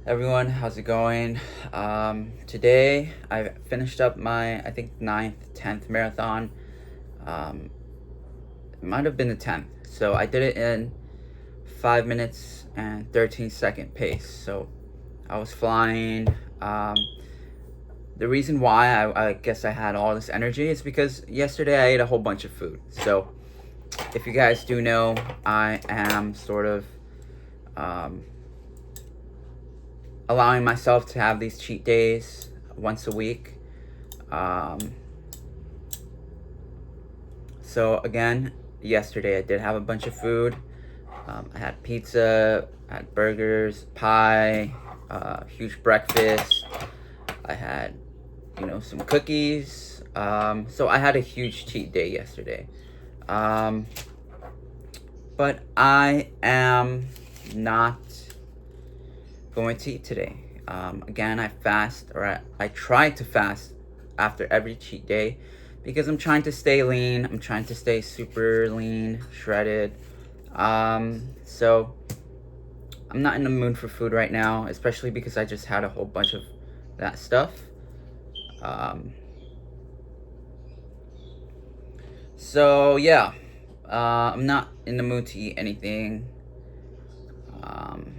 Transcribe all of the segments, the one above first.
Everyone, how's it going? Today I finished up my, I think, ninth, 10th marathon. It might have been the 10th. So I did it in 5 minutes and 13-second pace. So I was flying. The reason why I guess I had all this energy is because yesterday I ate a whole bunch of food. So if you guys do know, I am sort of um, allowing myself to have these cheat days once a week. Um, so again, yesterday I did have a bunch of food. I had pizza, I had burgers, pie, huge breakfast. I had, some cookies. So I had a huge cheat day yesterday. But I am not going to eat today. Again, I fast, or I try to fast after every cheat day because I'm trying to stay lean. I'm trying to stay super lean, shredded. So I'm not in the mood for food right now, especially because I just had a whole bunch of that stuff. So yeah, I'm not in the mood to eat anything. Um,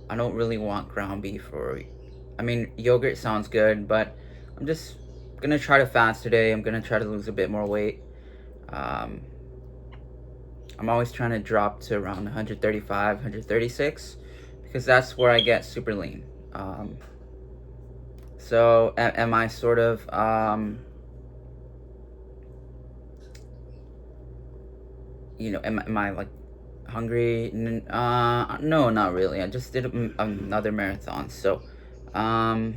I don't really want ground beef I mean, yogurt sounds good, but I'm just gonna try to fast today. I'm gonna try to lose a bit more weight. Um, I'm always trying to drop to around 135, 136 because that's where I get super lean. So am I sort of am I like hungry? No, not really. I just did another marathon, so um,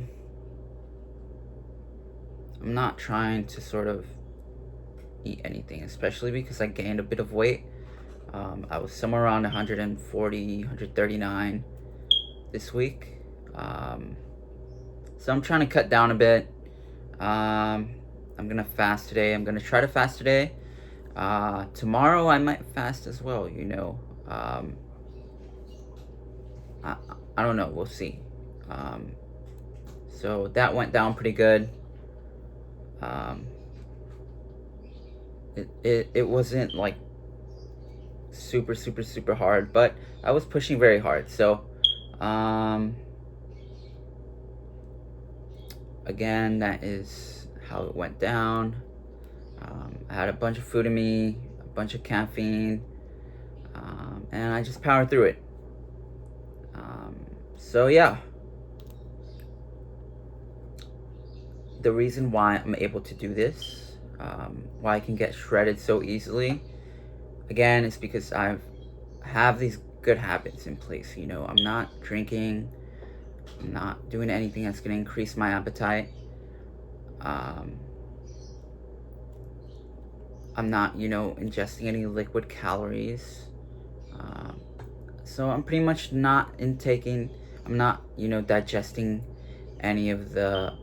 I'm not trying to sort of eat anything, especially because I gained a bit of weight. I was somewhere around 140, 139 this week. So I'm trying to cut down a bit. I'm gonna fast today. I'm gonna try to fast today. Tomorrow I might fast as well. I, I don't know. We'll see. Um, so that went down pretty good. Um, it wasn't like super super super hard, but I was pushing very hard. So um, again, that is how it went down. I had a bunch of food in me, a bunch of caffeine, and I just powered through it. Um, so yeah, the reason why I'm able to do this, why I can get shredded so easily, again, is because I have these good habits in place. I'm not drinking. I'm not doing anything that's going to increase my appetite. Um, I'm not, ingesting any liquid calories. Um, so I'm pretty much not intaking. I'm not, digesting any of the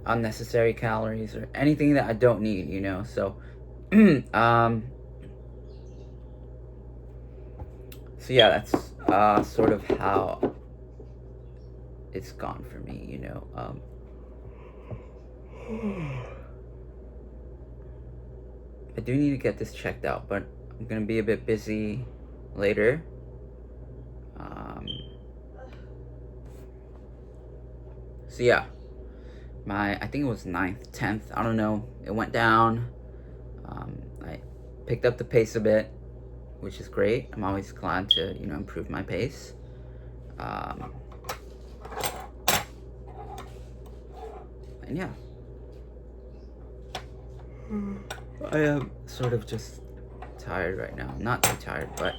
unnecessary calories or anything that I don't need. So, um, so yeah, that's sort of how it's gone for me. I do need to get this checked out, but I'm gonna be a bit busy later. Um, so yeah, I think it was ninth, 10th, I don't know. It went down. I picked up the pace a bit, which is great. I'm always glad to, improve my pace. Um, and yeah, I am sort of just tired right now. Not too tired, but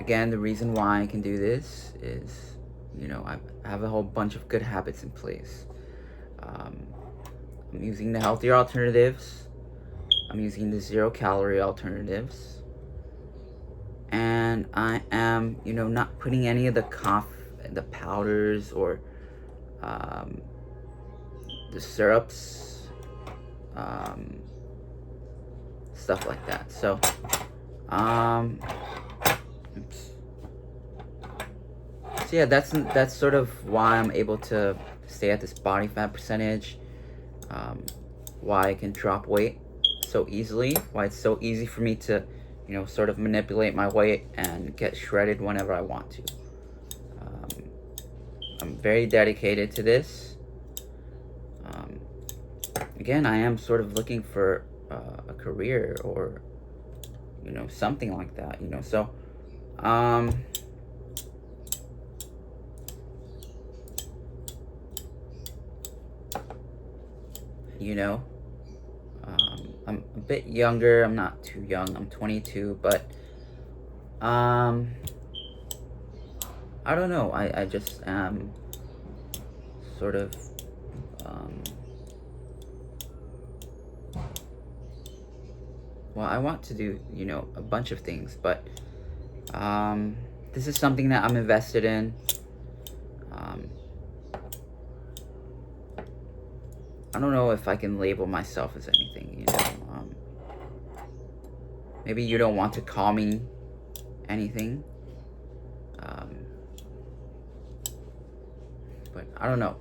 again, the reason why I can do this is, I have a whole bunch of good habits in place. Um, I'm using the healthier alternatives. I'm using the 0-calorie alternatives. And I am, not putting any of the powders or the syrups, um, stuff like that. So, oops. So yeah, that's sort of why I'm able to stay at this body fat percentage. Why I can drop weight so easily. Why it's so easy for me to, sort of manipulate my weight and get shredded whenever I want to. I'm very dedicated to this. Again, I am sort of looking for a career or, something like that. So, I'm a bit younger. I'm not too young. I'm 22, but I don't know. I just am sort of well, I want to do, a bunch of things, but this is something that I'm invested in. I don't know if I can label myself as anything, maybe you don't want to call me anything. But I don't know.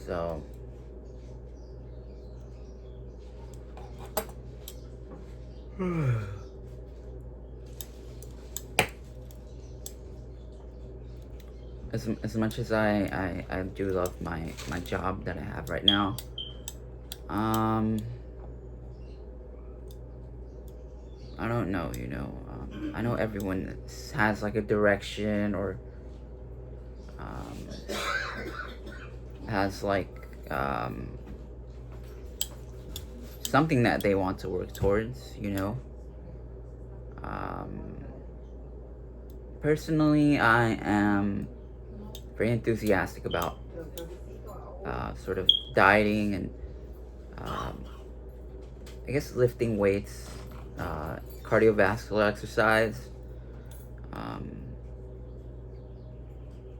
So as much as I do love my job that I have right now, I don't know, I know everyone has like a direction or has like something that they want to work towards, personally, I am very enthusiastic about sort of dieting and I guess lifting weights, cardiovascular exercise.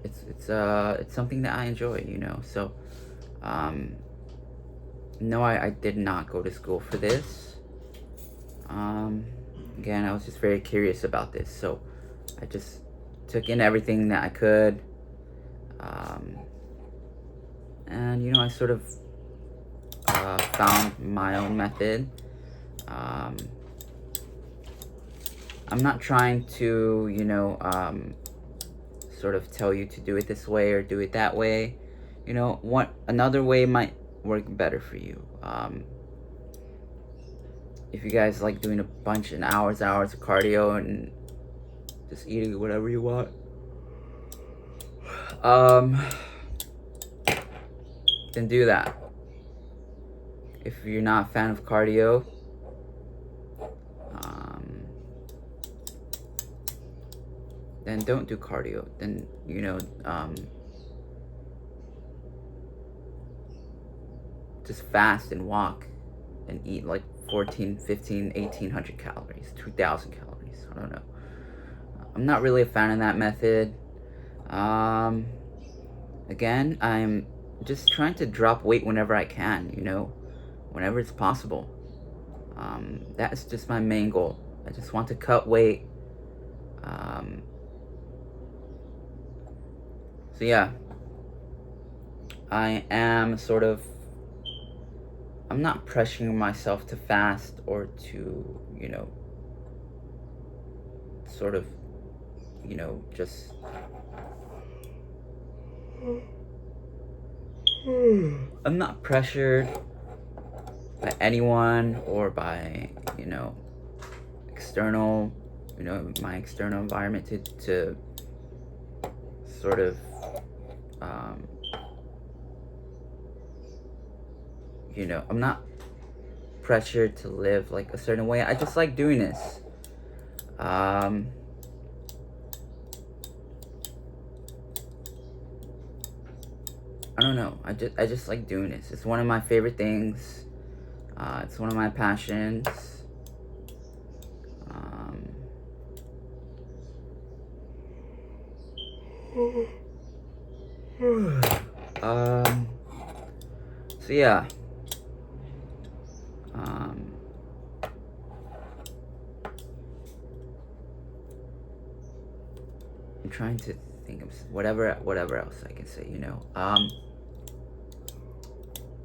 It's something that I enjoy, So, no, I did not go to school for this. Again, I was just very curious about this, so I just took in everything that I could. And I sort of found my own method. I'm not trying to, sort of tell you to do it this way or do it that way. Another way might work better for you. If you guys like doing a bunch of hours of cardio and just eating whatever you want, then do that. If you're not a fan of cardio, then don't do cardio. Then, just fast and walk and eat like 14, 15, 1800 calories, 2000 calories. I don't know. I'm not really a fan of that method. Again, I'm just trying to drop weight whenever I can, whenever it's possible. That's just my main goal. I just want to cut weight. So yeah, I am sort of, I'm not pressuring myself to fast or to, sort of, just I'm not pressured by anyone or by, external, my external environment to sort of, I'm not pressured to live like a certain way. I just like doing this. I don't know. I just like doing this. It's one of my favorite things. It's one of my passions. So yeah. trying to think of whatever else I can say, you know.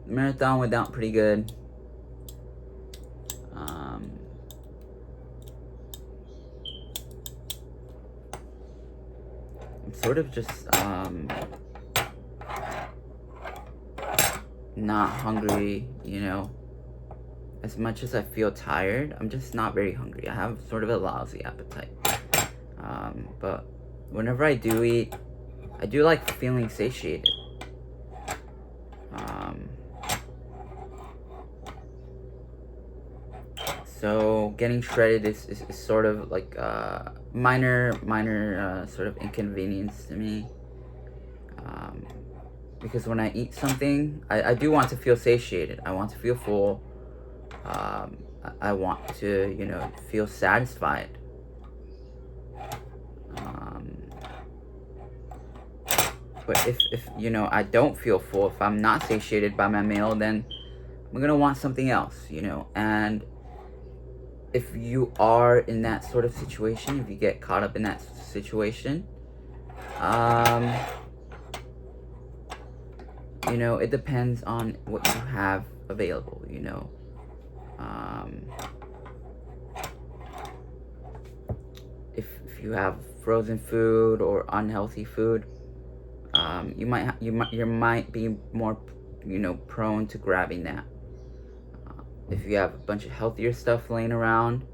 The marathon went down pretty good. I'm sort of just not hungry, you know. As much as I feel tired, I'm just not very hungry. I have sort of a lousy appetite. But whenever I do eat, I do like feeling satiated. So getting shredded is sort of like minor sort of inconvenience to me. Because when I eat something, I do want to feel satiated. I want to feel full. I want to, you know, feel satisfied. But if you know, I don't feel full, if I'm not satiated by my meal, then I'm gonna want something else, you know. And if you are in that sort of situation, if you get caught up in that situation, you know, it depends on what you have available, you know. If you have frozen food or unhealthy food, you might be more, you know, prone to grabbing that. If you have a bunch of healthier stuff laying around,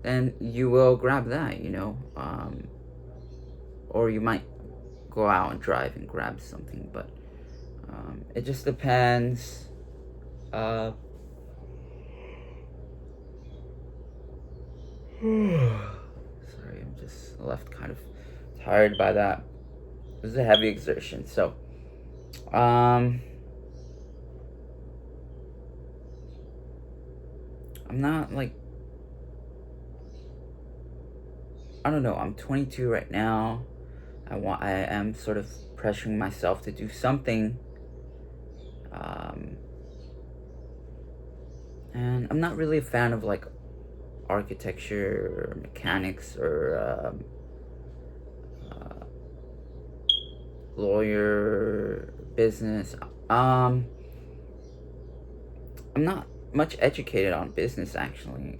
then you will grab that, you know. Or you might go out and drive and grab something, but it just depends. Sorry, I'm just left kind of tired by that. It was a heavy exertion, so I'm not like, I don't know, I'm 22 right now. I am sort of pressuring myself to do something. And I'm not really a fan of like architecture or mechanics or lawyer, business. I'm not much educated on business, actually.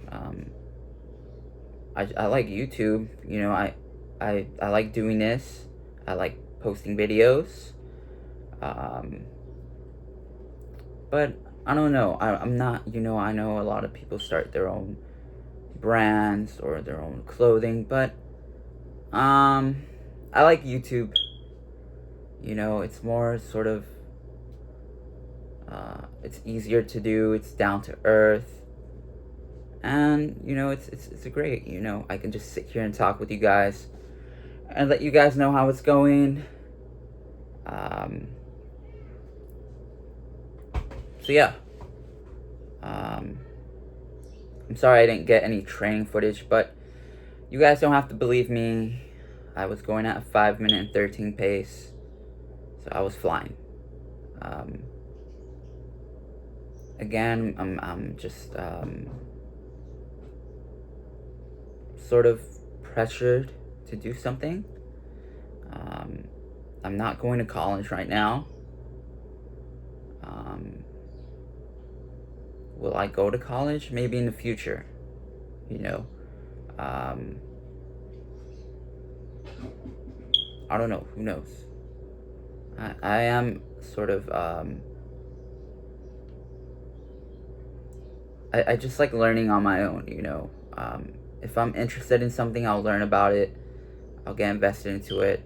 I like YouTube, you know. I like doing this. I like posting videos. But I don't know. I'm not, you know, I know a lot of people start their own brands or their own clothing, but I like YouTube. You know, it's more sort of it's easier to do, it's down to earth. And you know, it's a great, you know, I can just sit here and talk with you guys and let you guys know how it's going. So yeah. I'm sorry I didn't get any training footage, but you guys don't have to believe me. I was going at a 5-minute and 13 pace, so I was flying. Again, I'm just sort of pressured to do something. I'm not going to college right now. Will I go to college? Maybe in the future, you know. I don't know. Who knows? I am sort of I just like learning on my own, you know. If I'm interested in something, I'll learn about it. I'll get invested into it,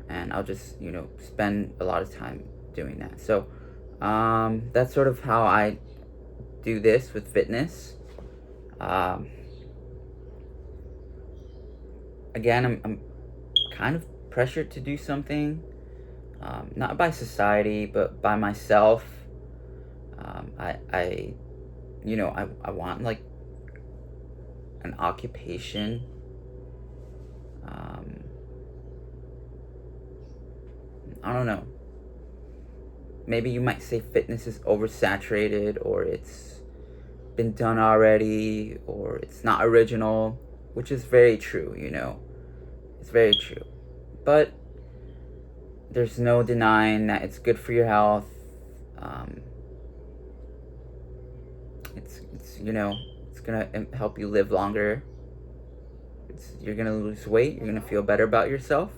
and I'll just, you know, spend a lot of time doing that. So that's sort of how I do this with fitness. Again, I'm kind of pressured to do something, not by society, but by myself. I you know, I want like an occupation. I don't know. Maybe you might say fitness is oversaturated, or it's been done already, or it's not original, which is very true, you know. It's very true. but there's no denying that it's good for your health. Um, it's it's gonna help you live longer. You're gonna lose weight. You're gonna feel better about yourself.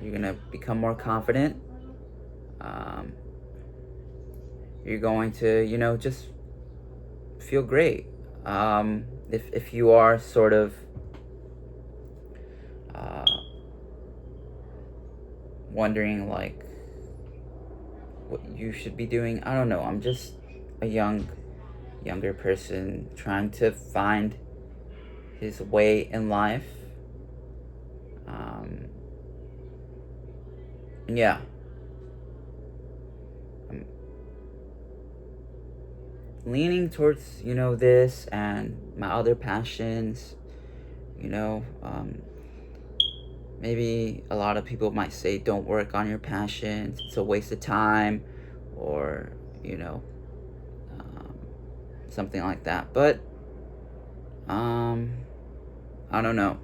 You're gonna become more confident. Um, you're going to just feel great. If you are sort of wondering like what you should be doing, I don't know. I'm just a younger person trying to find his way in life. And yeah, I'm leaning towards this and my other passions. You know, maybe a lot of people might say don't work on your passions, it's a waste of time, or um, something like that. But I don't know.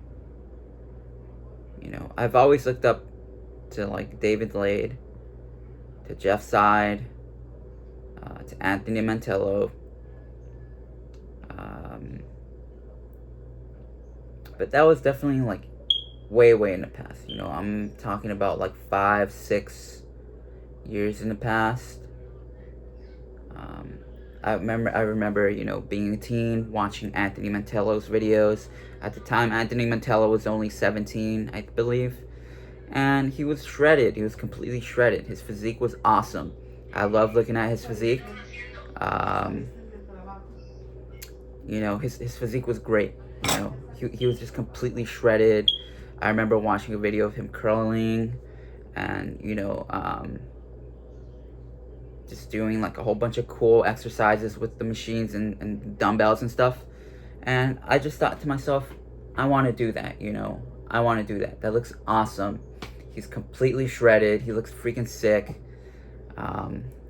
I've always looked up to like David Lade, to Jeff Side, to Anthony Mantello. But that was definitely like way in the past. I'm talking about like 5-6 years in the past. I remember being a teen watching Anthony Mantello's videos. At the time, Anthony Mantello was only 17, I believe, and he was shredded. He was completely shredded. His physique was awesome. I love looking at his physique. His physique was great. He was just completely shredded. I remember watching a video of him curling and just doing like a whole bunch of cool exercises with the machines and dumbbells and stuff. And I just thought to myself, I want to do that. I want to do that. That looks awesome. He's completely shredded. He looks freaking sick.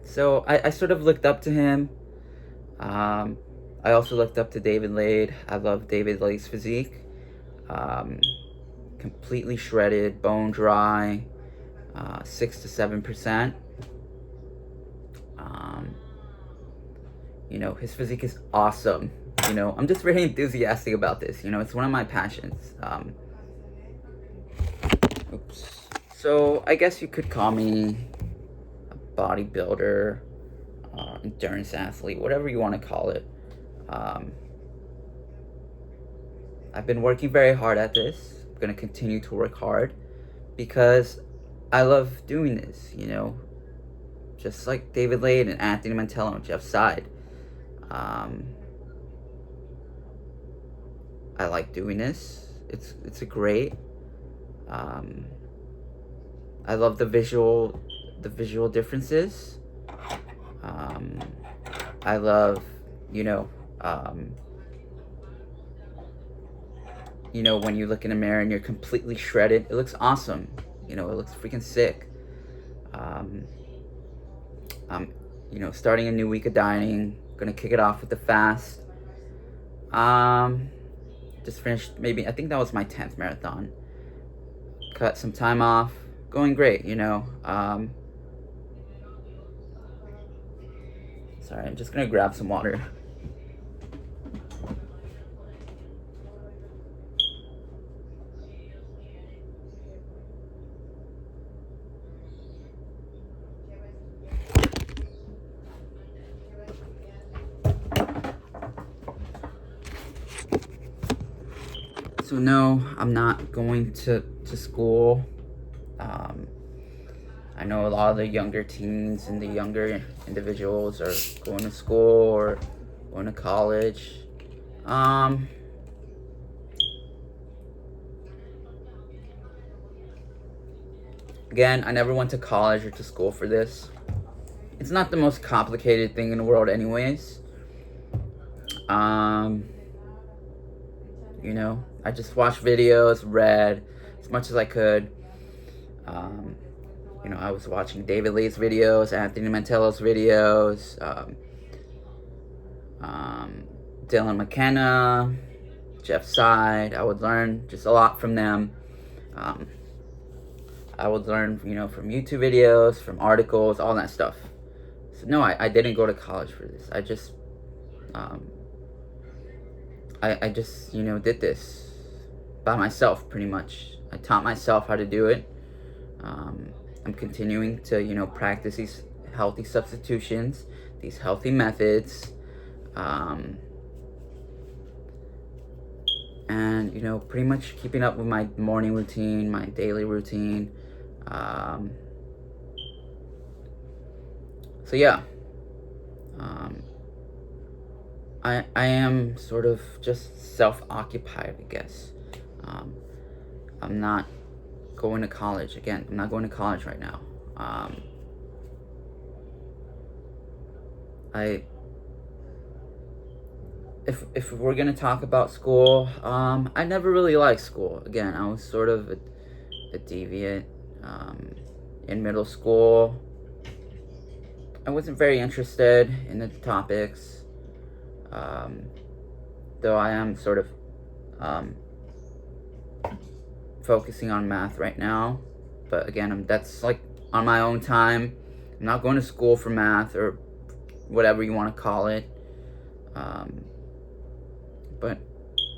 So I sort of looked up to him. I also looked up to David Lade. I love David Lade's physique. Completely shredded, bone dry, 6 to 7%. His physique is awesome. I'm just very enthusiastic about this. It's one of my passions. So I guess you could call me a bodybuilder, endurance athlete, whatever you want to call it. I've been working very hard at this. I'm going to continue to work hard because I love doing this, just like David Lade and Anthony Mantello and Jeff Side. I like doing this. It's a great. I love the visual differences. I love, when you look in a mirror and you're completely shredded, it looks awesome. It looks freaking sick. Starting a new week of dieting. Gonna kick it off with the fast. Just finished, I think that was my 10th marathon. Cut some time off. Going great, Sorry, I'm just gonna grab some water. So no, I'm not going to school. I know a lot of the younger teens and the younger individuals are going to school or going to college. Again, I never went to college or to school for this. It's not the most complicated thing in the world anyways. I just watched videos, read as much as I could. I was watching David Lade's videos, Anthony Mantello's videos, Dylan McKenna, Jeff Side. I would learn just a lot from them. I would learn, from YouTube videos, from articles, all that stuff. So no, I didn't go to college for this. I just, I just, did this by myself, pretty much. I taught myself how to do it. I'm continuing to, practice these healthy substitutions, these healthy methods, and, pretty much keeping up with my morning routine, my daily routine. So yeah, I am sort of just self-occupied, I guess. I'm not going to college again. I'm not going to college right now. If we're gonna talk about school, I never really liked school. Again, I was sort of a deviant in middle school. I wasn't very interested in the topics, though I am sort of focusing on math right now. But again, that's like on my own time. I'm not going to school for math or whatever you want to call it. But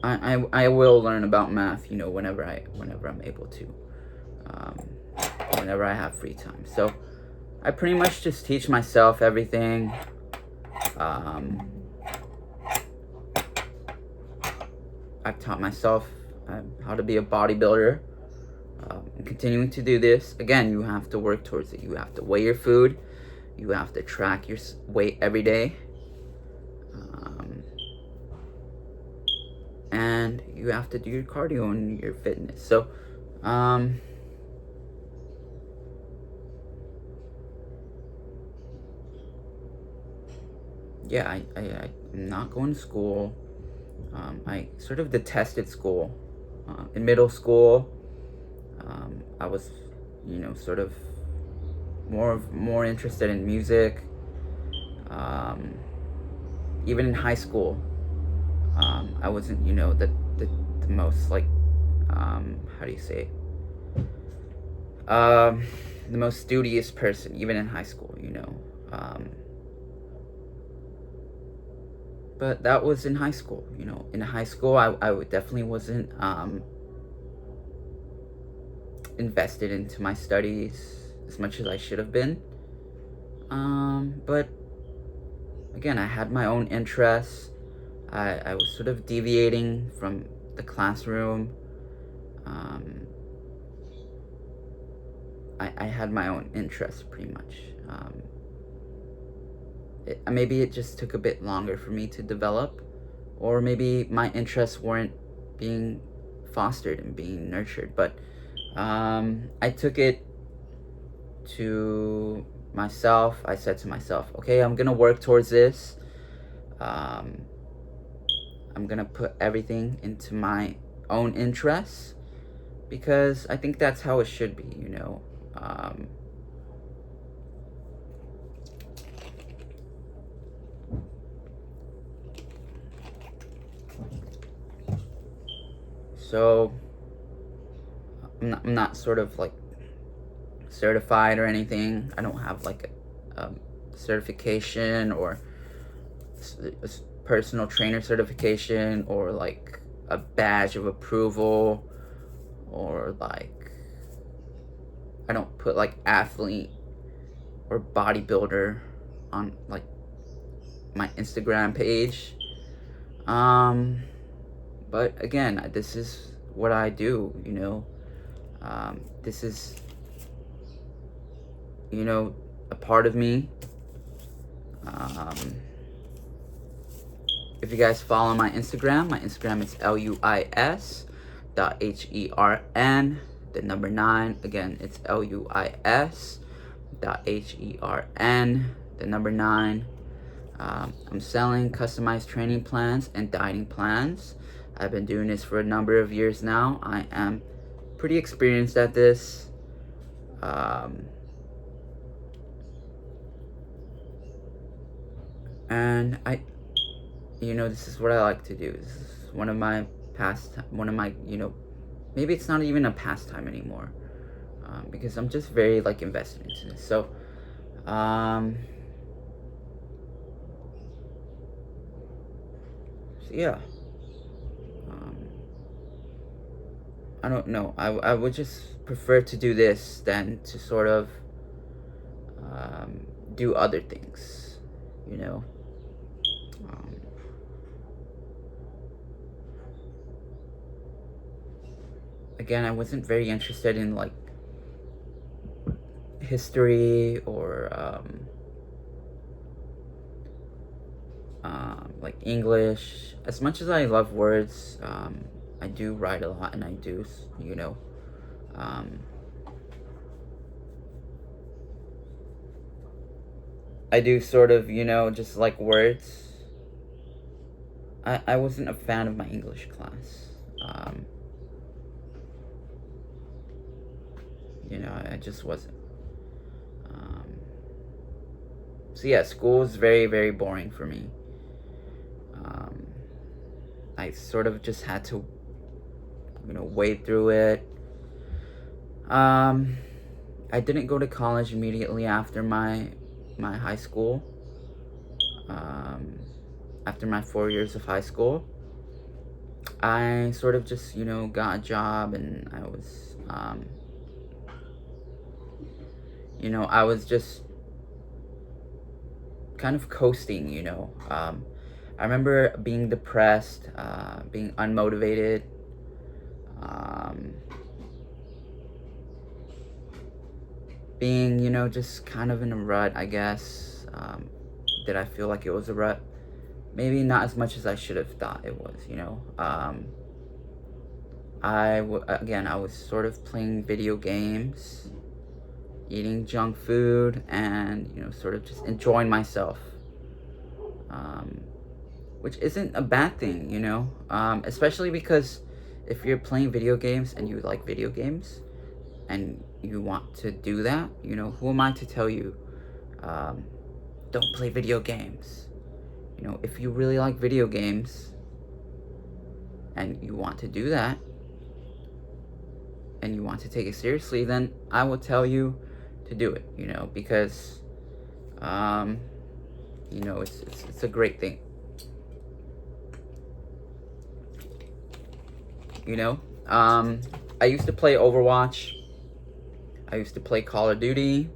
I will learn about math, whenever I'm able to, whenever I have free time. So I pretty much just teach myself everything. I've taught myself how to be a bodybuilder. I'm continuing to do this. Again, you have to work towards it. You have to weigh your food. You have to track your weight every day. And you have to do your cardio and your fitness. So, yeah, I'm not going to school. I sort of detested school. In middle school, I was, sort of more interested in music. Even in high school, I wasn't, the most like, how do you say it? The most studious person, even in high school, But that was in high school, In high school, I definitely wasn't invested into my studies as much as I should have been. But again, I had my own interests. I was sort of deviating from the classroom. I had my own interests, pretty much. Maybe it just took a bit longer for me to develop, or maybe my interests weren't being fostered and being nurtured. But I took it to myself. I said to myself, okay, I'm gonna work towards this. I'm gonna put everything into my own interests, because I think that's how it should be, So I'm not sort of like certified or anything. I don't have like a certification or a personal trainer certification, or like a badge of approval, or like I don't put like athlete or bodybuilder on like my Instagram page. But again, this is what I do, this is, a part of me. If you guys follow my Instagram is LUIS.HERN, the number 9. Again, it's LUIS.HERN, the number 9. I'm selling customized training plans and dieting plans. I've been doing this for a number of years now. I am pretty experienced at this. And this is what I like to do. This is one of my, maybe it's not even a pastime anymore. because I'm just very like invested into this. So, um, so yeah, um, I don't know. I would just prefer to do this than to sort of do other things, you know. Um, Again, I wasn't very interested in like history or like English. As much as I love words, I do write a lot, and I do, you know, um, I do sort of, you know, just like words. I wasn't a fan of my English class. You know, I just wasn't. Um, so yeah, school was very, very boring for me. Um, I sort of just had to, you know, wade through it. Um, I didn't go to college immediately after my high school. Um, After my 4 years of high school, I sort of just, you know, got a job, and I was, you know, I was just kind of coasting, you know. I remember being depressed, being unmotivated, um, being, you know, just kind of in a rut, I guess. Did I feel like it was a rut? Maybe not as much as I should have thought it was, you know. Again, I was sort of playing video games, eating junk food, and, you know, sort of just enjoying myself. Um, which isn't a bad thing, you know. Especially because if you're playing video games and you like video games and you want to do that, you know, who am I to tell you, um, don't play video games? You know, if you really like video games and you want to do that and you want to take it seriously, then I will tell you to do it, you know, because, you know, it's a great thing. You know, I used to play Overwatch. I used to play Call of Duty.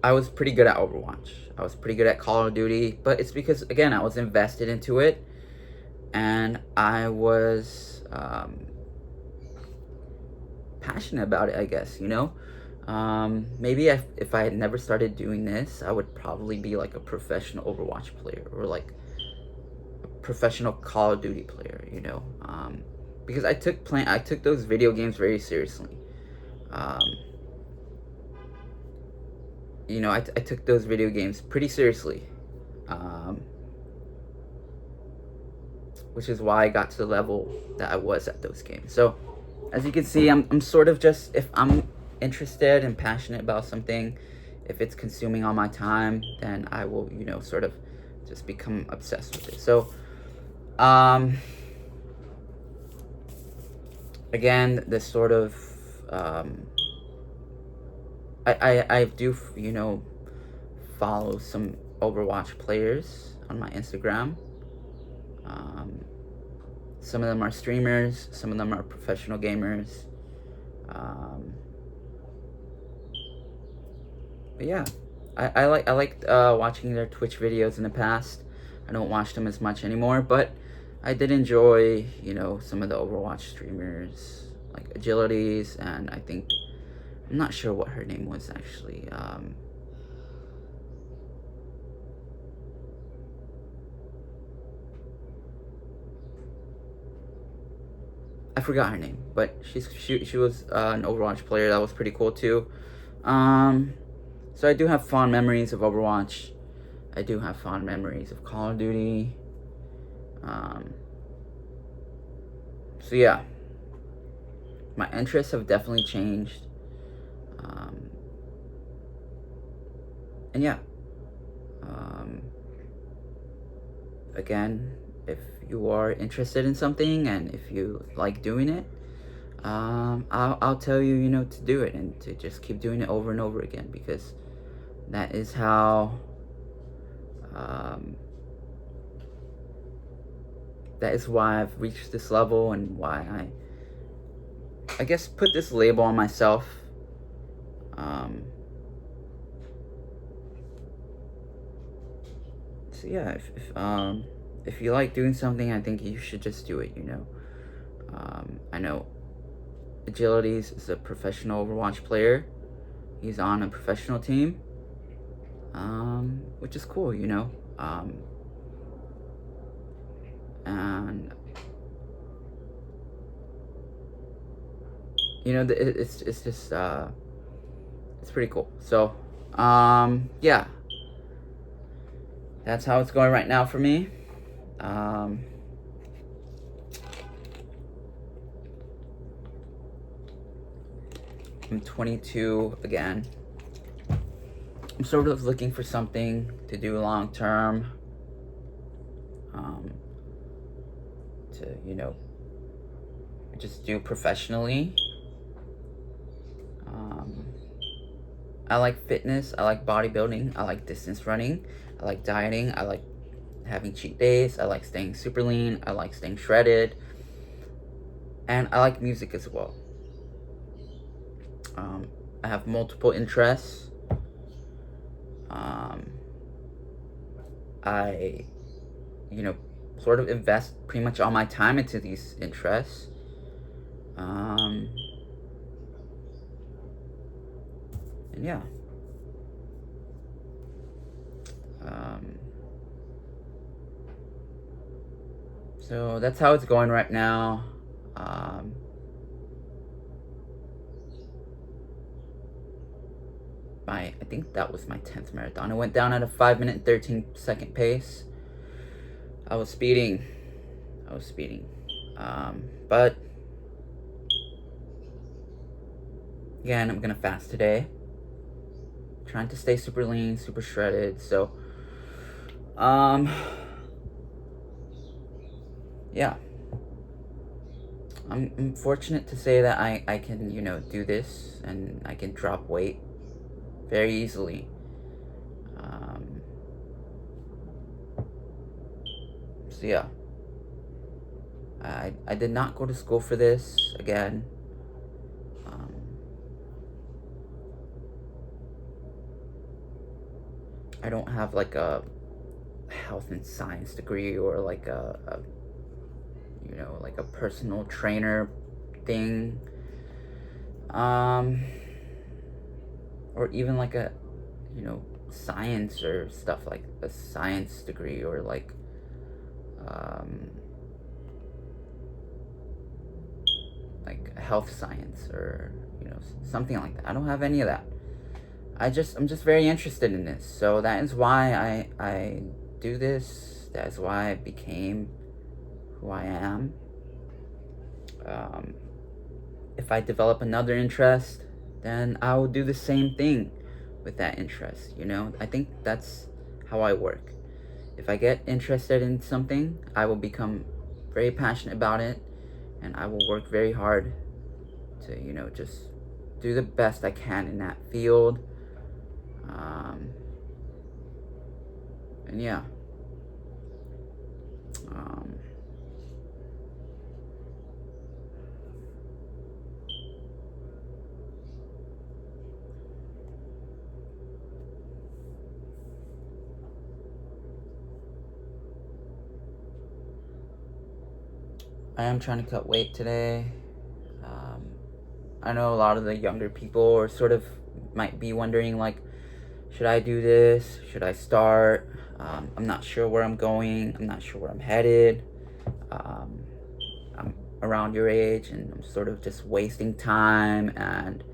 I was pretty good at Overwatch. I was pretty good at Call of Duty, but it's because, again, I was invested into it, and I was passionate about it, I guess, you know? Maybe if I had never started doing this, I would probably be like a professional Overwatch player, or like a professional Call of Duty player, you know? Because I took those video games very seriously. You know, I took those video games pretty seriously, which is why I got to the level that I was at those games. So, as you can see, I'm sort of just, if I'm interested and passionate about something, if it's consuming all my time, then I will, you know, sort of just become obsessed with it. So, again, this sort of, I do, you know, follow some Overwatch players on my Instagram. Some of them are streamers, some of them are professional gamers. But yeah, I liked watching their Twitch videos in the past. I don't watch them as much anymore, but I did enjoy, you know, some of the Overwatch streamers, like Agilities, and I think, I'm not sure what her name was actually. I forgot her name, but she was an Overwatch player that was pretty cool too. So I do have fond memories of Overwatch. I do have fond memories of Call of Duty. So yeah, my interests have definitely changed. And yeah, again, if you are interested in something and if you like doing it, I'll tell you, to do it and to just keep doing it over and over again, because that is how, that is why I've reached this level, and why I guess put this label on myself. So yeah, if you like doing something, I think you should just do it. I know Agilities is a professional Overwatch player. He's on a professional team, which is cool, and it's just it's pretty cool. So yeah, that's how it's going right now for me. I'm 22 again. I'm sort of looking for something to do long term, to just do professionally. I like fitness, I like bodybuilding, I like distance running, I like dieting, I like having cheat days, I like staying super lean, I like staying shredded, and I like music as well. I have multiple interests. I, sort of invest pretty much all my time into these interests. And yeah. So that's how it's going right now. I think that was my 10th marathon. I went down at a 5-minute and 13-second pace. I was speeding. But again, I'm gonna fast today. Trying to stay super lean, super shredded. So, yeah. I'm fortunate to say that I can, do this, and I can drop weight very easily. So yeah, I did not go to school for this again. I don't have like a health and science degree, or like like a personal trainer thing, or even like a science or stuff, like a science degree, or like health science, or something like that. I don't have any of that. I'm just very interested in this, so that is why I do this. That is why I became who I am. If I develop another interest, then I will do the same thing with that interest. I think that's how I work. If I get interested in something, I will become very passionate about it, and I will work very hard to just do the best I can in that field. And yeah. I am trying to cut weight today. I know a lot of the younger people are sort of might be wondering, like, should I do this? Should I start? I'm not sure where I'm going. I'm not sure where I'm headed. I'm around your age, and I'm sort of just wasting time and,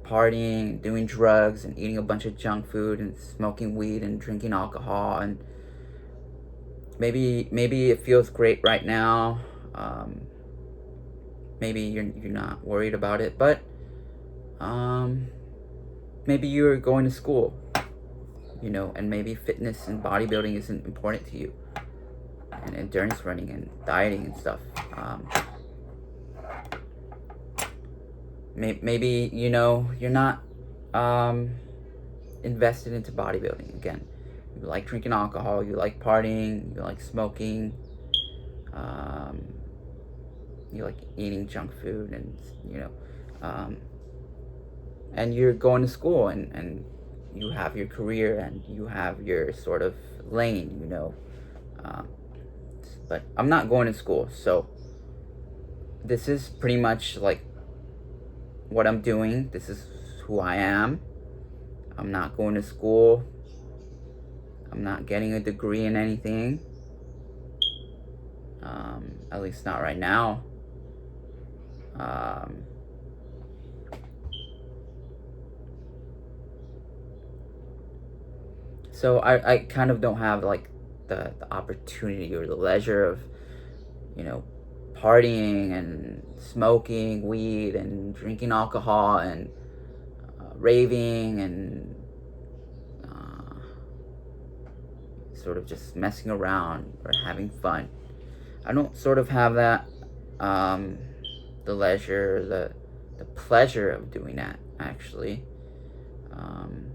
partying, doing drugs, and eating a bunch of junk food, and smoking weed, and drinking alcohol. And maybe it feels great right now. Maybe you're not worried about it, but maybe you're going to school. you know, and maybe fitness and bodybuilding isn't important to you, and endurance running and dieting and stuff. Maybe, you know, you're not invested into bodybuilding. Again, you like drinking alcohol, you like partying, you like smoking, um, you like eating junk food, and you know, and you're going to school, and you have your career, and you have your sort of lane, you know. um, but I'm not going to school, so this is pretty much like what I'm doing. This is who I am. I'm not going to school. I'm not getting a degree in anything. At least not right now. Um, so I kind of don't have like the opportunity or the leisure of, you know, partying and smoking weed and drinking alcohol and raving and sort of just messing around or having fun. I don't sort of have that, the leisure, the pleasure of doing that, actually. Um,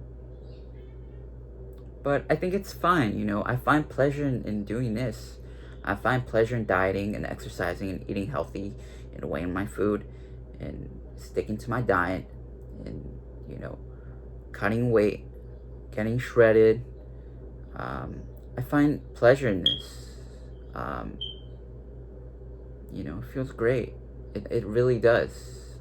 but I think it's fine, you know. I find pleasure in doing this. I find pleasure in dieting and exercising and eating healthy and weighing my food and sticking to my diet and, you know, cutting weight, getting shredded. I find pleasure in this. You know, it feels great. It really does.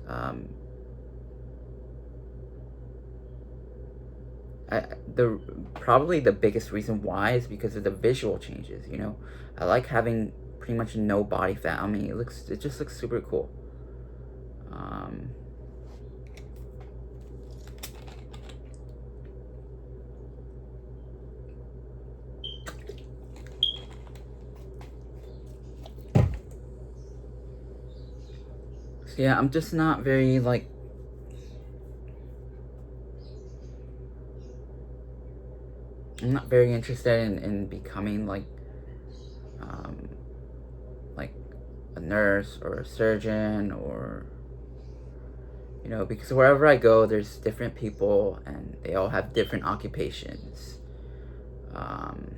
The probably the biggest reason why is because of the visual changes. You know, I like having pretty much no body fat on me. It just looks super cool. So yeah, I'm just not very like, I'm not very interested in becoming um, like a nurse or a surgeon, or, you know, because wherever I go, there's different people and they all have different occupations. Um,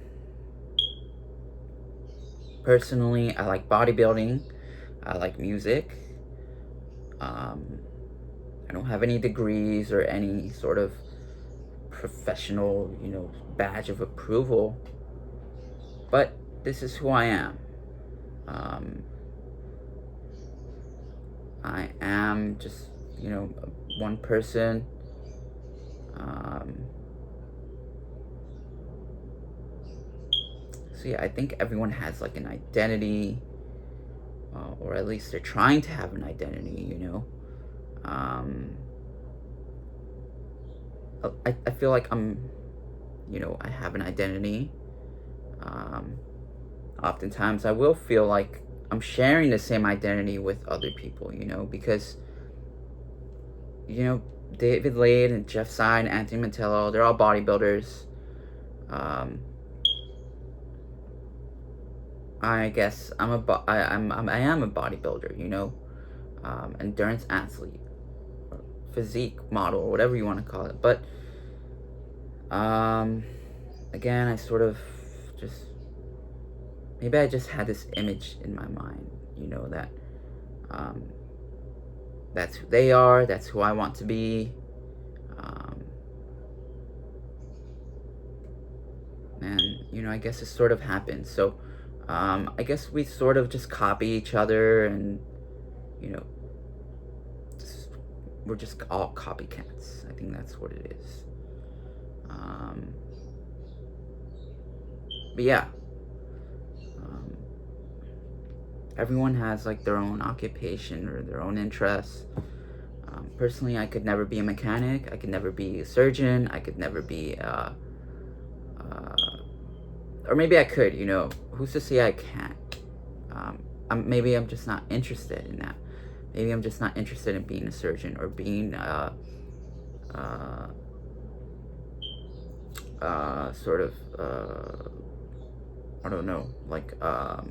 Personally, I like bodybuilding. I like music. I don't have any degrees or any sort of professional, you know, badge of approval, but this is who I am. Um, I am just, you know, one person. So yeah, I think everyone has like an identity, or at least they're trying to have an identity, you know. I feel like you know, I have an identity. Um, Oftentimes I will feel like I'm sharing the same identity with other people, you know, because, you know, David Lade and Jeff Seid and Anthony Mantello, they're all bodybuilders. I guess I am a bodybuilder, you know, endurance athlete, or physique model, or whatever you want to call it. But again, I sort of just, maybe I just had this image in my mind, you know, that that's who they are, that's who I want to be. And, you know, I guess it sort of happened. So I guess we sort of just copy each other, and, you know, we're just all copycats. I think that's what it is. But yeah, everyone has like their own occupation or their own interests. Personally, I could never be a mechanic. I could never be a surgeon. I could never be, or maybe I could. You know, who's to say I can't? Maybe I'm just not interested in that. Maybe I'm just not interested in being a surgeon or being a sort of, I don't know, like a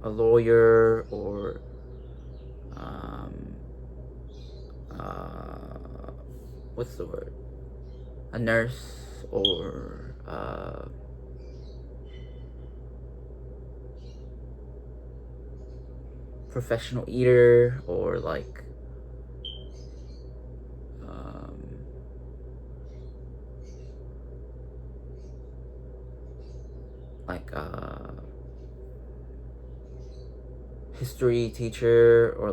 lawyer or what's the word? A nurse or professional eater or like history teacher or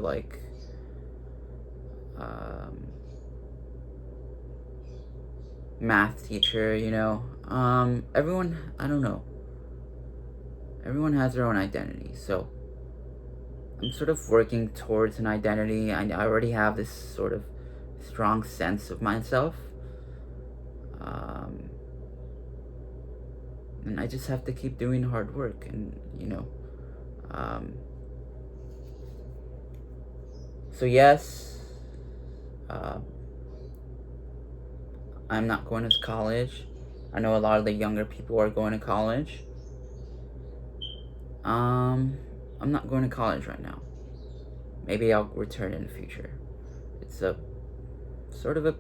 math teacher, you know. Everyone, I don't know. Everyone has their own identity, so I'm sort of working towards an identity. I already have this sort of strong sense of myself. And I just have to keep doing hard work and, you know. So yes, I'm not going to college. I know a lot of the younger people are going to college. I'm not going to college right now. Maybe I'll return in the future. It's a sort of a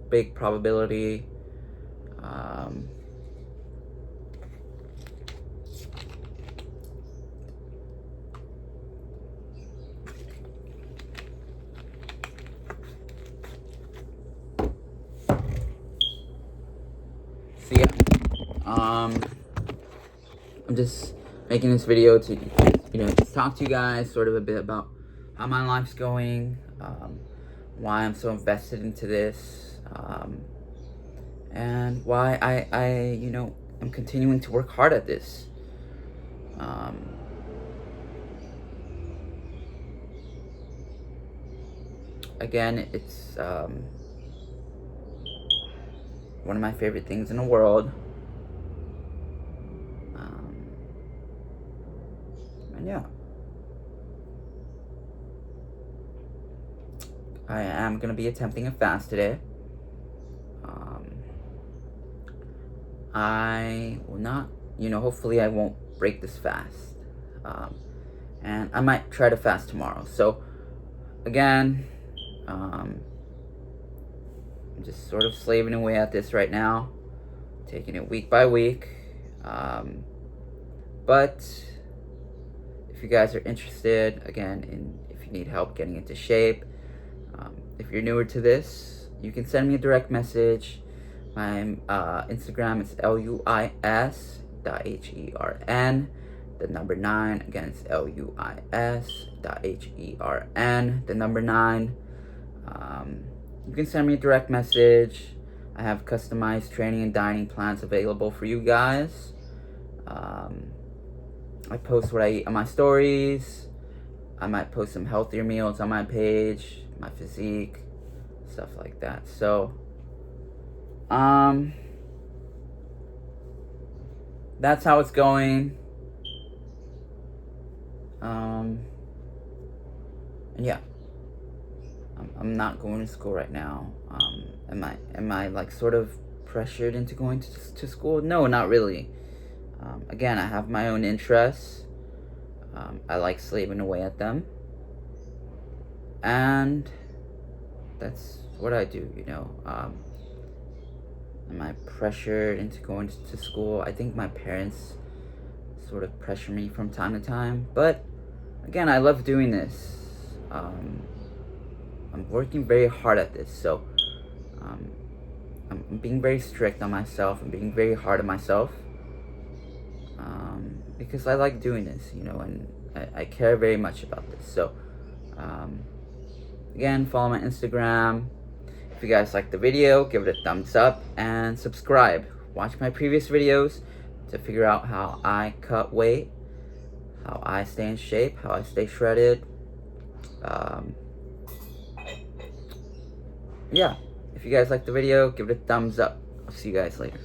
big probability. So yeah, I'm just making this video to, you know, just talk to you guys sort of a bit about how my life's going, why I'm so invested into this, and why I, you know, I'm continuing to work hard at this. Again, it's one of my favorite things in the world. And yeah, I am going to be attempting a fast today. I will not, you know, hopefully I won't break this fast. And I might try to fast tomorrow. So, again, I'm just sort of slaving away at this right now, taking it week by week. But if you guys are interested, again, if you need help getting into shape, if you're newer to this, you can send me a direct message. My Instagram is luis.hern. The number 9, again, it's luis.hern. The number 9. You can send me a direct message. I have customized training and dining plans available for you guys. I post what I eat on my stories. I might post some healthier meals on my page, my physique, stuff like that. So, that's how it's going. And yeah, I'm not going to school right now. Am I like sort of pressured into going to school? No, not really. Again, I have my own interests. I like slaving away at them. And that's what I do, you know. Am I pressured into going to school? I think my parents sort of pressure me from time to time. But again, I love doing this. I'm working very hard at this. So I'm being very strict on myself. I'm being very hard on myself. Because I like doing this, you know, and I care very much about this. So, again, follow my Instagram. If you guys like the video, give it a thumbs up and subscribe. Watch my previous videos to figure out how I cut weight, how I stay in shape, how I stay shredded. Yeah, if you guys like the video, give it a thumbs up. I'll see you guys later.